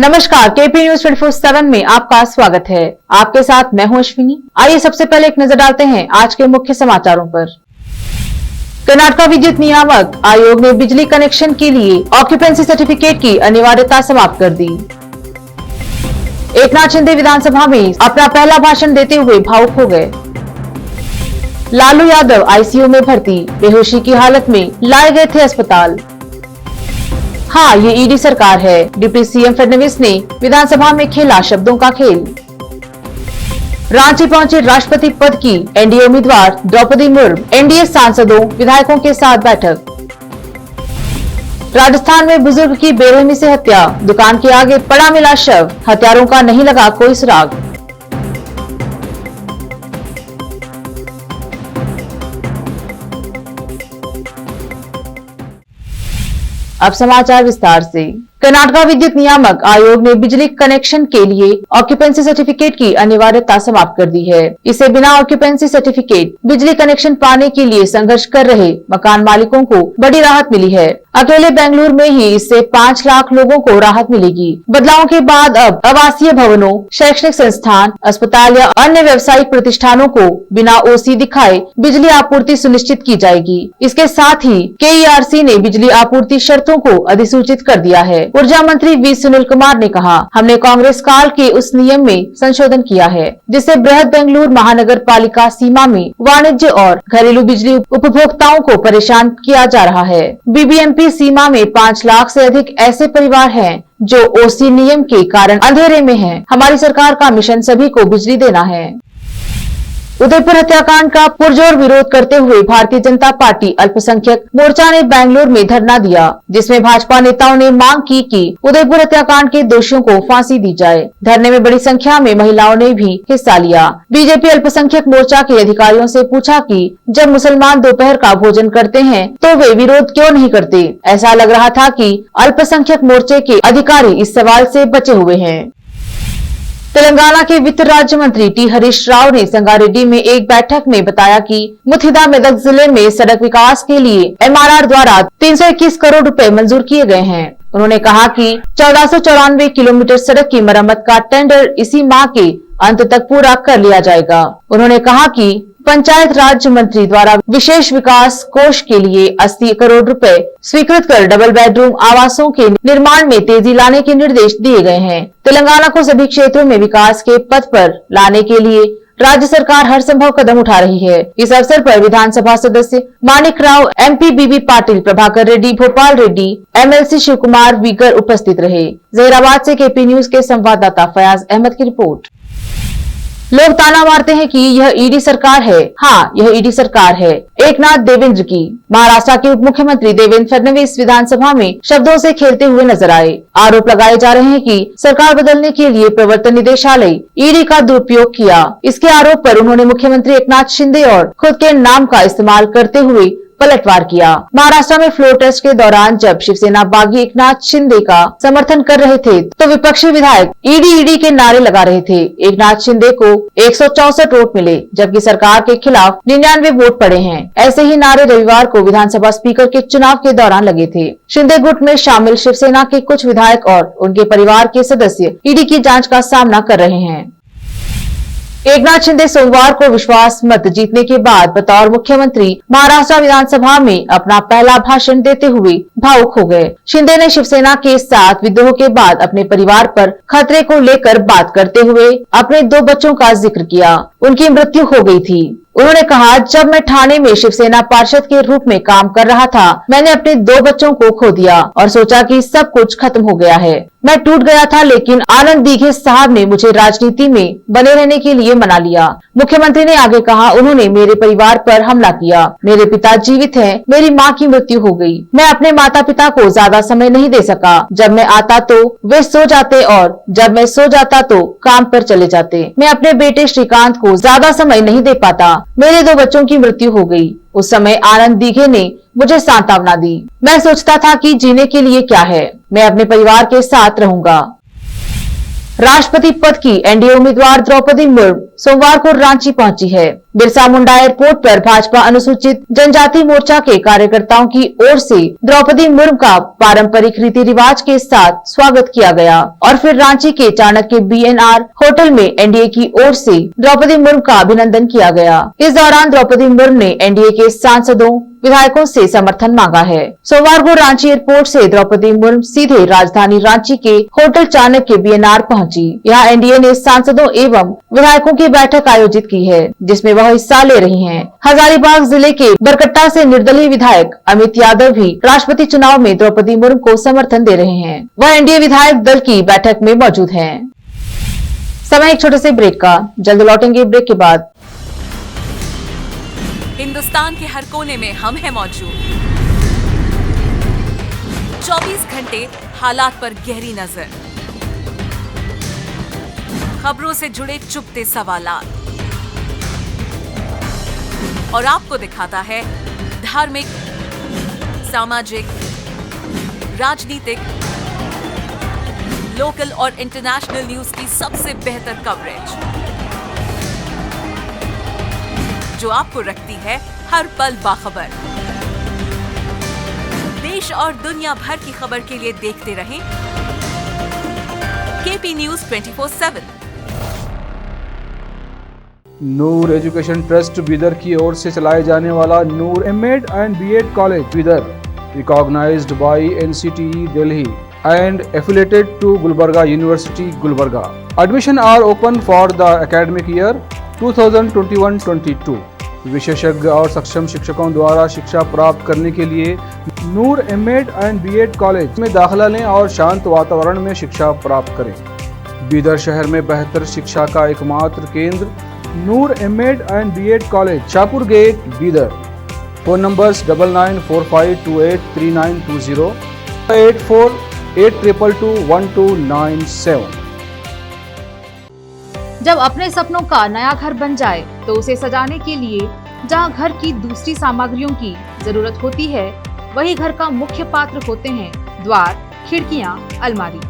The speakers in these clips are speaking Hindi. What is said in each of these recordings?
नमस्कार, केपी न्यूज 24/7 में आपका स्वागत है। आपके साथ मैं हूं अश्विनी। आइए सबसे पहले एक नजर डालते हैं आज के मुख्य समाचारों पर। कर्नाटक विद्युत नियामक आयोग ने बिजली कनेक्शन के लिए ऑक्यूपेंसी सर्टिफिकेट की अनिवार्यता समाप्त कर दी। एकनाथ शिंदे विधानसभा में अपना पहला भाषण देते हुए भावुक हो गए। लालू यादव आईसीयू में भर्ती, बेहोशी की हालत में लाए गए थे अस्पताल। हाँ, ये ईडी सरकार है। डिप्टी सीएम फडणवीस ने विधानसभा में खेला शब्दों का खेल। रांची पहुंचे राष्ट्रपति पद की एनडीए उम्मीदवार द्रौपदी मुर्मू, एनडीए सांसदों विधायकों के साथ बैठक। राजस्थान में बुजुर्ग की बेरहमी से हत्या, दुकान के आगे पड़ा मिला शव, हत्यारों का नहीं लगा कोई सुराग। अब समाचार विस्तार से। कर्नाटक विद्युत नियामक आयोग ने बिजली कनेक्शन के लिए ऑक्यूपेंसी सर्टिफिकेट की अनिवार्यता समाप्त कर दी है। इससे बिना ऑक्यूपेंसी सर्टिफिकेट बिजली कनेक्शन पाने के लिए संघर्ष कर रहे मकान मालिकों को बड़ी राहत मिली है। अकेले बेंगलुरु में ही इससे 5 लाख लोगों को राहत मिलेगी। बदलावों के बाद अब आवासीय भवनों, शैक्षणिक संस्थान, अस्पताल या अन्य व्यावसायिक प्रतिष्ठानों को बिना ओसी दिखाए बिजली आपूर्ति सुनिश्चित की जाएगी। इसके साथ ही केईआरसी ने बिजली आपूर्ति शर्तों को अधिसूचित कर दिया है। ऊर्जा मंत्री वी सुनील कुमार ने कहा, हमने कांग्रेस काल के उस नियम में संशोधन किया है जिससे बृहद बेंगलुरु महानगर पालिका सीमा में वाणिज्य और घरेलू बिजली उपभोक्ताओं को परेशान किया जा रहा है। बीबीएमपी सीमा में 5 लाख से अधिक ऐसे परिवार हैं जो ओसी नियम के कारण अंधेरे में हैं। हमारी सरकार का मिशन सभी को बिजली देना है। उदयपुर हत्याकांड का पुरजोर विरोध करते हुए भारतीय जनता पार्टी अल्पसंख्यक मोर्चा ने बेंगलुरु में धरना दिया, जिसमें भाजपा नेताओं ने मांग की कि उदयपुर हत्याकांड के दोषियों को फांसी दी जाए। धरने में बड़ी संख्या में महिलाओं ने भी हिस्सा लिया। बीजेपी अल्पसंख्यक मोर्चा के अधिकारियों से पूछा कि जब मुसलमान दोपहर का भोजन करते हैं तो वे विरोध क्यों नहीं करते। ऐसा लग रहा था कि अल्पसंख्यक मोर्चे के अधिकारी इस सवाल से बचे हुए हैं। तेलंगाना के वित्त राज्य मंत्री टी हरीश राव ने संगारेड्डी में एक बैठक में बताया कि मुथिदा मेदक जिले में सड़क विकास के लिए एमआरआर द्वारा 321 करोड़ रुपए मंजूर किए गए हैं। उन्होंने कहा कि 1494 किलोमीटर सड़क की मरम्मत का टेंडर इसी माह के अंत तक पूरा कर लिया जाएगा। उन्होंने कहा कि पंचायत राज मंत्री द्वारा विशेष विकास कोष के लिए 80 करोड़ रुपए स्वीकृत कर डबल बेडरूम आवासों के निर्माण में तेजी लाने के निर्देश दिए गए हैं। तेलंगाना को सभी क्षेत्रों में विकास के पथ पर लाने के लिए राज्य सरकार हर संभव कदम उठा रही है। इस अवसर पर विधानसभा सदस्य मानिक राव, एमपी बीबी पाटिल, प्रभाकर रेड्डी, भोपाल रेड्डी, एमएलसी शिव कुमार वीगर उपस्थित रहे। जहीराबाद से केपी न्यूज के संवाददाता फयाज अहमद की रिपोर्ट। लोग ताना मारते हैं कि यह ईडी सरकार है। हाँ, यह ईडी सरकार है एकनाथ देवेंद्र की। महाराष्ट्र के उप मुख्यमंत्री देवेंद्र फडणवीस विधानसभा में शब्दों से खेलते हुए नजर आए। आरोप लगाए जा रहे हैं कि सरकार बदलने के लिए प्रवर्तन निदेशालय ईडी का दुरुपयोग किया। इसके आरोप पर उन्होंने मुख्यमंत्री एकनाथ शिंदे और खुद के नाम का इस्तेमाल करते हुए पलटवार किया। महाराष्ट्र में फ्लोर टेस्ट के दौरान जब शिवसेना बागी एकनाथ शिंदे का समर्थन कर रहे थे तो विपक्षी विधायक ईडी के नारे लगा रहे थे। एकनाथ शिंदे को 164 वोट मिले जबकि सरकार के खिलाफ 99 वोट पड़े हैं। ऐसे ही नारे रविवार को विधानसभा स्पीकर के चुनाव के दौरान लगे थे। शिंदे गुट में शामिल शिवसेना के कुछ विधायक और उनके परिवार के सदस्य ईडी की जाँच का सामना कर रहे हैं। एकनाथ शिंदे सोमवार को विश्वास मत जीतने के बाद बतौर मुख्यमंत्री महाराष्ट्र विधानसभा में अपना पहला भाषण देते हुए भावुक हो गए। शिंदे ने शिवसेना के साथ विद्रोह के बाद अपने परिवार पर खतरे को लेकर बात करते हुए अपने 2 बच्चों का जिक्र किया। उनकी मृत्यु हो गई थी। उन्होंने कहा, जब मैं ठाणे में शिवसेना पार्षद के रूप में काम कर रहा था, मैंने अपने 2 बच्चों को खो दिया और सोचा कि सब कुछ खत्म हो गया है। मैं टूट गया था, लेकिन आनंद दीघे साहब ने मुझे राजनीति में बने रहने के लिए मना लिया। मुख्यमंत्री ने आगे कहा, उन्होंने मेरे परिवार पर हमला किया। मेरे पिता जीवित हैं, मेरी मां की मृत्यु हो गई। मैं अपने माता पिता को ज्यादा समय नहीं दे सका। जब मैं आता तो वे सो जाते और जब मैं सो जाता तो काम पर चले जाते। मैं अपने बेटे श्रीकांत को ज्यादा समय नहीं दे पाता। मेरे 2 बच्चों की मृत्यु हो गई। उस समय आनंद दीघे ने मुझे सांत्वना दी। मैं सोचता था कि जीने के लिए क्या है, मैं अपने परिवार के साथ रहूंगा। राष्ट्रपति पद की एनडीए उम्मीदवार द्रौपदी मुर्मू सोमवार को रांची पहुंची है। बिरसा मुंडा एयरपोर्ट पर भाजपा अनुसूचित जनजाति मोर्चा के कार्यकर्ताओं की ओर से द्रौपदी मुर्मू का पारंपरिक रीति रिवाज के साथ स्वागत किया गया और फिर रांची के चाणक्य BNR होटल में एनडीए की ओर से द्रौपदी मुर्मू का अभिनंदन किया गया। इस दौरान द्रौपदी मुर्मू ने एनडीए के सांसदों विधायकों से समर्थन मांगा है। सोमवार को रांची एयरपोर्ट से द्रौपदी मुर्मू सीधे राजधानी रांची के होटल चाणक्य BNR पहुंची। यहाँ एनडीए ने सांसदों एवं विधायकों की बैठक आयोजित की है, जिसमें वह हिस्सा ले रही हैं। हजारीबाग जिले के बरकट्टा से निर्दलीय विधायक अमित यादव भी राष्ट्रपति चुनाव में द्रौपदी मुर्मू को समर्थन दे रहे हैं। वह एनडीए विधायक दल की बैठक में मौजूद हैं। समय एक छोटे से ब्रेक का, जल्द लौटेंगे ब्रेक के बाद। हिंदुस्तान के हर कोने में हम हैं मौजूद। 24 घंटे हालात पर गहरी नजर, खबरों से जुड़े चुपते सवालात और आपको दिखाता है धार्मिक, सामाजिक, राजनीतिक, लोकल और इंटरनेशनल न्यूज की सबसे बेहतर कवरेज, जो आपको रखती है हर पल बाखबर। देश और दुनिया भर की खबर के लिए देखते रहें KP News 24/7। Noor education trust Bidar की ओर से चलाए जाने वाला Noor MEd and BEd college Bidar, recognised by NCTE Delhi and affiliated to Gulbarga University, Gulbarga. Admission are open for the academic year 2021-22। विशेषज्ञ और सक्षम शिक्षकों द्वारा शिक्षा प्राप्त करने के लिए नूर एमएड एंड बीएड कॉलेज में दाखिला लें और शांत वातावरण में शिक्षा प्राप्त करें। बीदर शहर में बेहतर शिक्षा का एकमात्र केंद्र Noor MEd and BEd college, Shahpur gate, Bidar. Phone numbers 9945283920, 8482221297। जब अपने सपनों का नया घर बन जाए तो उसे सजाने के लिए जहां घर की दूसरी सामग्रियों की जरूरत होती है, वही घर का मुख्य पात्र होते हैं द्वार, खिड़कियां, अलमारी।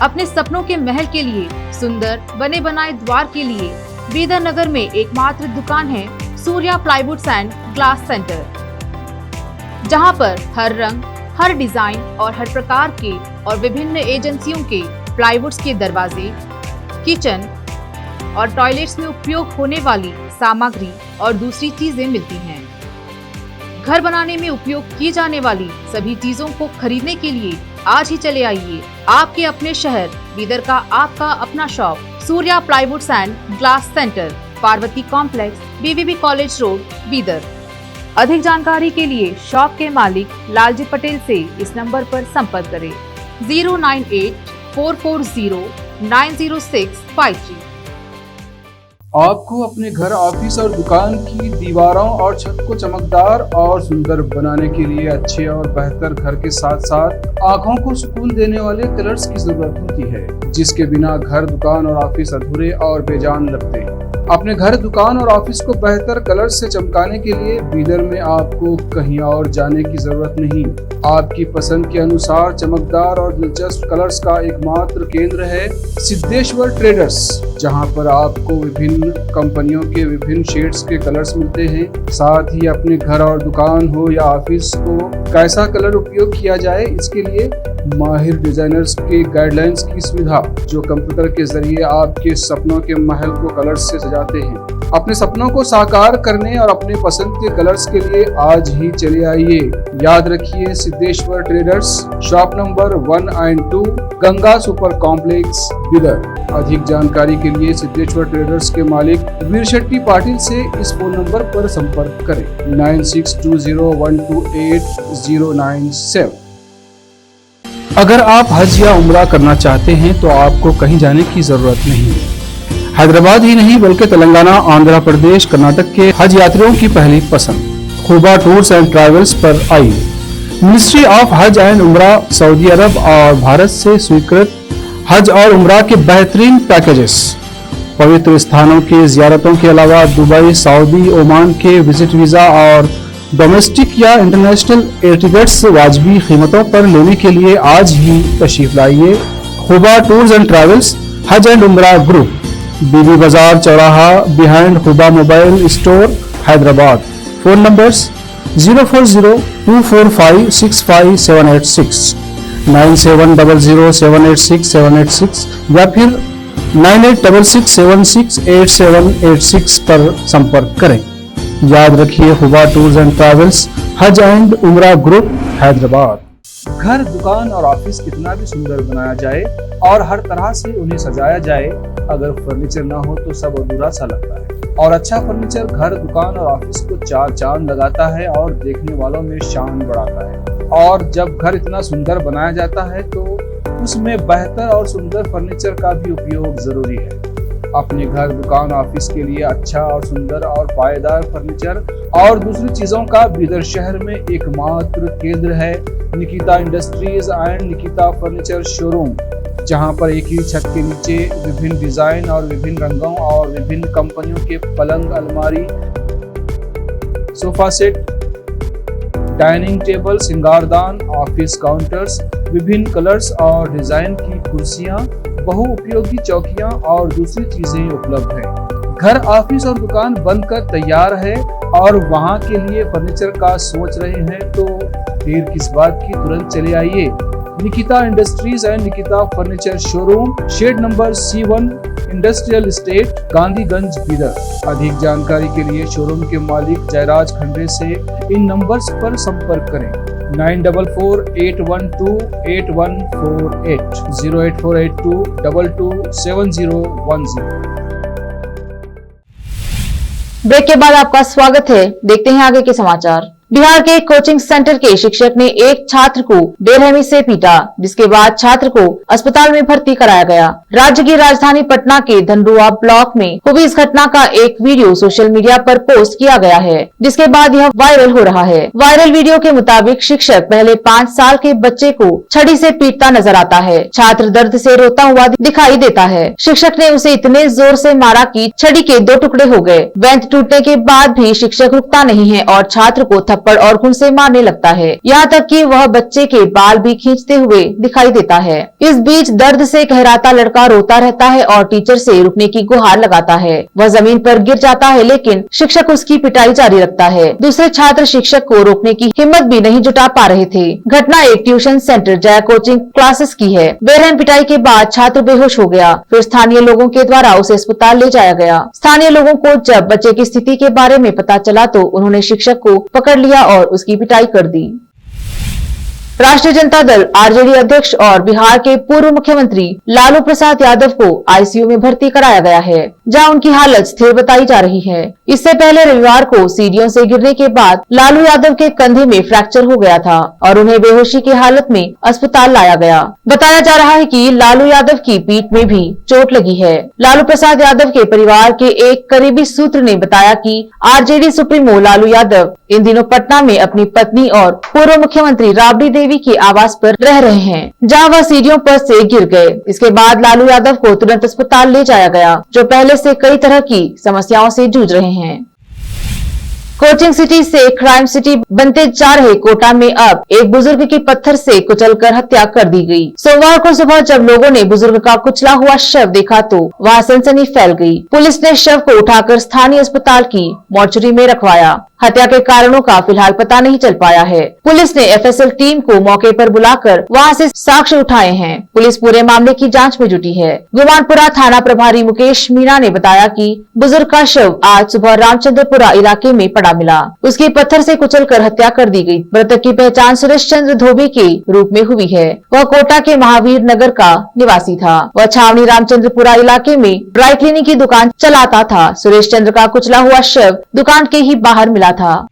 अपने सपनों के महल के लिए सुंदर बने बनाए द्वार के लिए बीदर नगर में एकमात्र दुकान है सूर्या प्लाईवुड्स एंड ग्लास सेंटर, जहां पर हर रंग, हर डिजाइन और हर प्रकार के और विभिन्न एजेंसियों के प्लाईवुड्स के दरवाजे, किचन और टॉयलेट्स में उपयोग होने वाली सामग्री और दूसरी चीजें मिलती हैं। घर बनाने में उपयोग की जाने वाली सभी चीजों को खरीदने के लिए आज ही चले आइए आपके अपने शहर बीदर का आपका अपना shop Surya प्लाईवुड्स and glass centre, Parvati complex, BVB college road, Bidar. अधिक जानकारी के लिए शॉप के मालिक लालजी पटेल से इस नंबर पर संपर्क करें 09844090653। आपको अपने घर, ऑफिस और दुकान की दीवारों और छत को चमकदार और सुंदर बनाने के लिए अच्छे और बेहतर घर के साथ साथ आंखों को सुकून देने वाले कलर्स की जरूरत होती है, जिसके बिना घर, दुकान और ऑफिस अधूरे और बेजान लगते हैं। अपने घर, दुकान और ऑफिस को बेहतर कलर्स से चमकाने के लिए बीदर में आपको कहीं और जाने की जरूरत नहीं। आपकी पसंद के अनुसार चमकदार और दिलचस्प कलर्स का एकमात्र केंद्र है सिद्धेश्वर ट्रेडर्स, जहां पर आपको विभिन्न कंपनियों के विभिन्न शेड्स के कलर्स मिलते हैं। साथ ही अपने घर और दुकान हो या ऑफिस को कैसा कलर उपयोग किया जाए, इसके लिए माहिर डिजाइनर्स के गाइडलाइंस की सुविधा, जो कंप्यूटर के जरिए आपके सपनों के महल को कलर्स से सजाते हैं। अपने सपनों को साकार करने और अपने पसंद के कलर्स के लिए आज ही चले आइए। याद रखिए, Siddheshwar traders, shop number 1 and 2, Ganga super complex, Bidar. अधिक जानकारी के लिए सिद्धेश्वर ट्रेडर्स के मालिक वीर शेट्टी पाटिल से इस फोन नंबर पर संपर्क करें 9620128097। अगर आप हज या उम्रा करना चाहते हैं तो आपको कहीं जाने की जरूरत नहीं है। हैदराबाद ही नहीं बल्कि तेलंगाना, आंध्र प्रदेश, कर्नाटक के हज यात्रियों की पहली पसंद खुबा टूर्स एंड ट्रैवल्स पर आई। मिनिस्ट्री ऑफ हज एंड उम्रा सऊदी अरब और भारत से स्वीकृत हज और उम्रा के बेहतरीन पैकेजेस, पवित्र स्थानों के जियारतों के अलावा दुबई, सऊदी, ओमान के विजिट वीजा और डोमेस्टिक या इंटरनेशनल एयर टिकट्स वाजबी कीमतों पर लेने के लिए आज ही तशरीफ लाइए Huba tours and travels, Hajj and Umrah group, Bibi Bazaar चौराहा behind Huba mobile store Hyderabad. Phone numbers 04024565786, 9700786786 या फिर 9866768786 पर संपर्क करें। याद रखिए, हुबा tours and travels, Hajj and Umrah group Hyderabad. घर, दुकान और ऑफिस कितना भी सुंदर बनाया जाए और हर तरह से उन्हें सजाया जाए, अगर फर्नीचर ना हो तो सब अधूरा सा लगता है। और अच्छा फर्नीचर घर, दुकान और ऑफिस को चार चांद लगाता है और देखने वालों में शान बढ़ाता है। और जब घर इतना सुंदर बनाया जाता है तो उसमें बेहतर और सुंदर फर्नीचर का भी उपयोग जरूरी है। अपने घर, दुकान, ऑफिस के लिए अच्छा और सुंदर और पायदार फर्नीचर और दूसरी चीजों का बीदर शहर में एकमात्र केंद्र है Nikita industries and Nikita furniture showroom, जहां पर एक ही छत के नीचे विभिन्न डिजाइन और विभिन्न रंगों और विभिन्न कंपनियों के पलंग, अलमारी, सोफा सेट, डाइनिंग टेबल, सिंगारदान, ऑफिस काउंटर्स, विभिन्न कलर्स और डिजाइन की कुर्सियां, बहुउपयोगी चौकियां और दूसरी चीजें उपलब्ध हैं। घर, ऑफिस और दुकान बनकर तैयार है और वहां के लिए फर्नीचर का सोच रहे हैं तो देर किस बात की, तुरंत चले आइए। Nikita industries and Nikita furniture showroom, shed number C1, industrial estate, Gandhiganj, Bidar. अधिक जानकारी के लिए शोरूम के मालिक जयराज खंडे से इन नंबर्स पर संपर्क करें। 9448128148, 08482227010। ब्रेक के बाद आपका स्वागत है। देखते हैं आगे के समाचार। बिहार के कोचिंग सेंटर के शिक्षक ने एक छात्र को बेरहमी से पीटा, जिसके बाद छात्र को अस्पताल में भर्ती कराया गया। राज्य की राजधानी पटना के धनरुआ ब्लॉक में हुई इस घटना का एक वीडियो सोशल मीडिया पर पोस्ट किया गया है, जिसके बाद यह वायरल हो रहा है। वायरल वीडियो के मुताबिक शिक्षक पहले 5 साल के बच्चे को छड़ी से पीटता नजर आता है। छात्र दर्द से रोता हुआ दिखाई देता है। शिक्षक ने उसे इतने जोर से मारा कि छड़ी के 2 टुकड़े हो गए। बेंच टूटने के बाद भी शिक्षक रुकता नहीं है और छात्र को थप्पड़ और घूंसे से मारने लगता है। यहाँ तक कि वह बच्चे के बाल भी खींचते हुए दिखाई देता है। इस बीच दर्द से कहराता लड़का रोता रहता है और टीचर से रुकने की गुहार लगाता है। वह जमीन पर गिर जाता है, लेकिन शिक्षक उसकी पिटाई जारी रखता है। दूसरे छात्र शिक्षक को रोकने की हिम्मत भी नहीं जुटा पा रहे थे। घटना एक tuition centre Jaya coaching classes की है। बेरहम पिटाई के बाद छात्र बेहोश हो गया। फिर स्थानीय लोगों के द्वारा उसे अस्पताल ले जाया गया। स्थानीय लोगों को जब बच्चे की स्थिति के बारे में पता चला तो उन्होंने शिक्षक को पकड़ लिया और उसकी पिटाई कर दी। राष्ट्रीय जनता दल आरजेडी अध्यक्ष और बिहार के पूर्व मुख्यमंत्री लालू प्रसाद यादव को आईसीयू में भर्ती कराया गया है, जहां उनकी हालत स्थिर बताई जा रही है। इससे पहले रविवार को सीढ़ियों से गिरने के बाद लालू यादव के कंधे में फ्रैक्चर हो गया था और उन्हें बेहोशी की हालत में अस्पताल लाया गया। बताया जा रहा है कि लालू यादव की पीठ में भी चोट लगी है। लालू प्रसाद यादव के परिवार के एक करीबी सूत्र ने बताया कि आरजेडी सुप्रीमो लालू यादव इन दिनों पटना में अपनी पत्नी और पूर्व मुख्यमंत्री राबड़ी देवी के आवास पर रह रहे हैं, जहां वह सीढ़ियों पर से गिर गए। इसके बाद लालू यादव को तुरंत अस्पताल ले जाया गया, जो पहले से कई तरह की समस्याओं से जूझ रहे हैं। कोचिंग सिटी से क्राइम सिटी बनते जा रहे कोटा में अब एक बुजुर्ग की पत्थर से कुचलकर हत्या कर दी गई। सोमवार को सुबह जब लोगों ने बुजुर्ग का कुचला हुआ शव देखा तो वहां सनसनी फैल गई। पुलिस ने शव को उठाकर स्थानीय अस्पताल की मोर्चरी में रखवाया। हत्या के कारणों का फिलहाल पता नहीं चल पाया है। पुलिस ने एफएसएल टीम को मौके पर बुलाकर वहां से साक्ष्य उठाए हैं। पुलिस पूरे मामले की जांच में जुटी है। गुमानपुरा थाना प्रभारी मुकेश मीणा ने बताया कि बुजुर्ग का शव आज सुबह रामचंद्रपुरा इलाके में पड़ा मिला। उसकी पत्थर से कुचलकर हत्या कर दी गई। मृतक की पहचान सुरेश चंद्र धोबी के रूप में हुई है। वह कोटा के महावीर नगर का निवासी था। वह छावनी रामचंद्रपुरा इलाके में ड्राई क्लीनिंग की दुकान चलाता था। सुरेश चंद्र का कुचला हुआ शव दुकान के ही बाहर मिला था।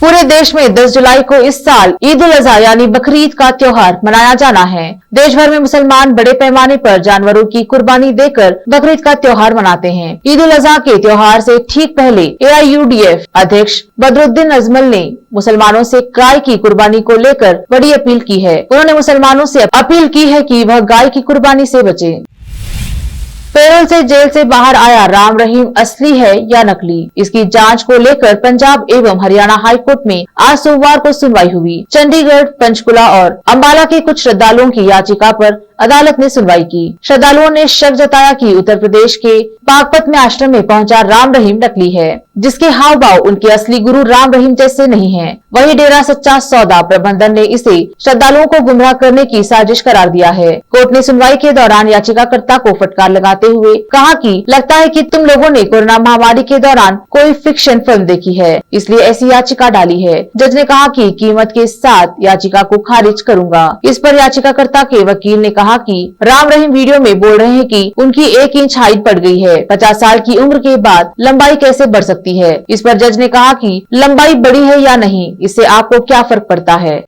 पूरे देश में 10 जुलाई को इस साल ईद उल अजहा यानी बकरीद का त्योहार मनाया जाना है। देश भर में मुसलमान बड़े पैमाने पर जानवरों की कुर्बानी देकर बकरीद का त्योहार मनाते हैं। ईद उल अजहा के त्योहार से ठीक पहले AIUDF अध्यक्ष बदरुद्दीन अजमल ने मुसलमानों से गाय की कुर्बानी को लेकर बड़ी अपील की है। उन्होंने मुसलमानों से अपील की है कि वह गाय की कुर्बानी से बचे। पैरोल से जेल से बाहर आया राम रहीम असली है या नकली, इसकी जांच को लेकर पंजाब एवं हरियाणा हाईकोर्ट में आज सोमवार को सुनवाई हुई। चंडीगढ़, पंचकुला और अंबाला के कुछ श्रद्धालुओं की याचिका पर अदालत ने सुनवाई की। श्रद्धालुओं ने शक जताया कि उत्तर प्रदेश के बागपत में आश्रम में पहुंचा राम रहीम नकली है, जिसके हाव भाव उनके असली गुरु राम रहीम जैसे नहीं हैं। वही डेरा सच्चा सौदा प्रबंधन ने इसे श्रद्धालुओं को गुमराह करने की साजिश करार दिया है। कोर्ट ने सुनवाई के दौरान याचिकाकर्ता को फटकार लगाते हुए कहा कि लगता है कि तुम लोगों ने कोरोना महामारी के दौरान कोई फिक्शन फिल्म देखी है, इसलिए ऐसी याचिका डाली है। जज ने कहा कि कीमत के साथ याचिका को खारिज करूंगा। इस पर याचिकाकर्ता के वकील ने कहा कि राम रहीम वीडियो में बोल रहे हैं कि उनकी 1 इंच हाइट बढ़ गई है। 50 साल की उम्र के बाद लंबाई कैसे बढ़ सकती है? इस पर जज ने कहा कि लंबाई बढ़ी है या नहीं, इससे आपको क्या फर्क पड़ता है।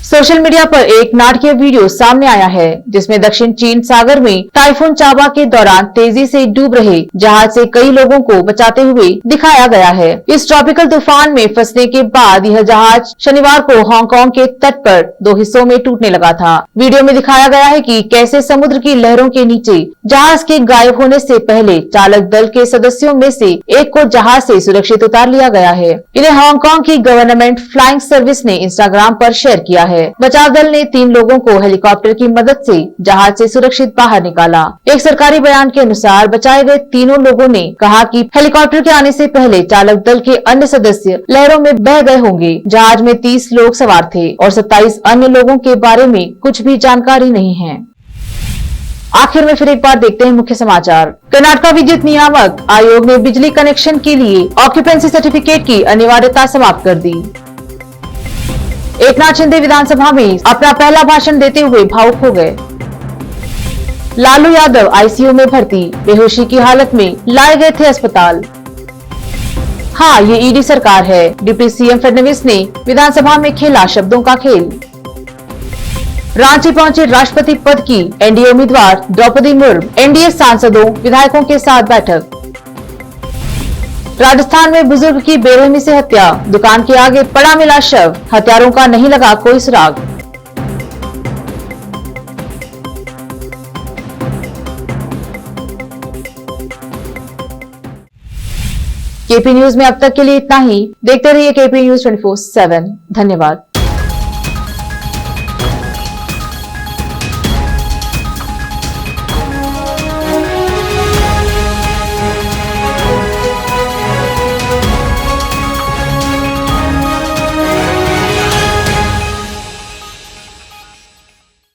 सोशल मीडिया पर एक नाटकीय वीडियो सामने आया है, जिसमें दक्षिण चीन सागर में टाइफून चाबा के दौरान तेजी से डूब रहे जहाज से कई लोगों को बचाते हुए दिखाया गया है। इस ट्रॉपिकल तूफान में फंसने के बाद यह जहाज शनिवार को हांगकांग के तट पर 2 हिस्सों में टूटने लगा था। वीडियो में दिखाया गया है कि कैसे समुद्र की लहरों के नीचे जहाज के गायब होने से पहले चालक दल के सदस्यों में से एक को जहाज से सुरक्षित उतार लिया गया है। इन्हें हांगकांग की गवर्नमेंट फ्लाइंग सर्विस ने इंस्टाग्राम पर शेयर किया है। बचाव दल ने 3 लोगों को हेलीकॉप्टर की मदद से जहाज से सुरक्षित बाहर निकाला। एक सरकारी बयान के अनुसार बचाए गए तीनों लोगों ने कहा कि हेलीकॉप्टर के आने से पहले चालक दल के अन्य सदस्य लहरों में बह गए होंगे। जहाज में 30 लोग सवार थे और 27 अन्य लोगों के बारे में कुछ भी जानकारी नहीं है। आखिर में फिर एक बार देखते हैं मुख्य समाचार। कर्नाटक विद्युत नियामक आयोग ने बिजली कनेक्शन के लिए ऑक्यूपेंसी सर्टिफिकेट की अनिवार्यता समाप्त कर दी। एकनाथ शिंदे विधानसभा में अपना पहला भाषण देते हुए भावुक हो गए। लालू यादव आईसीयू में भर्ती, बेहोशी की हालत में लाए गए थे अस्पताल। हाँ, ये ईडी सरकार है, डिप्टी सीएम फडणवीस ने विधानसभा में खेला शब्दों का खेल। रांची पहुंचे राष्ट्रपति पद की एनडीए उम्मीदवार द्रौपदी मुर्मू, एनडीए सांसदों विधायकों के साथ बैठक। राजस्थान में बुजुर्ग की बेरहमी से हत्या, दुकान के आगे पड़ा मिला शव, हत्यारों का नहीं लगा कोई सुराग। केपी न्यूज में अब तक के लिए इतना ही। देखते रहिए केपी न्यूज 24/7। धन्यवाद।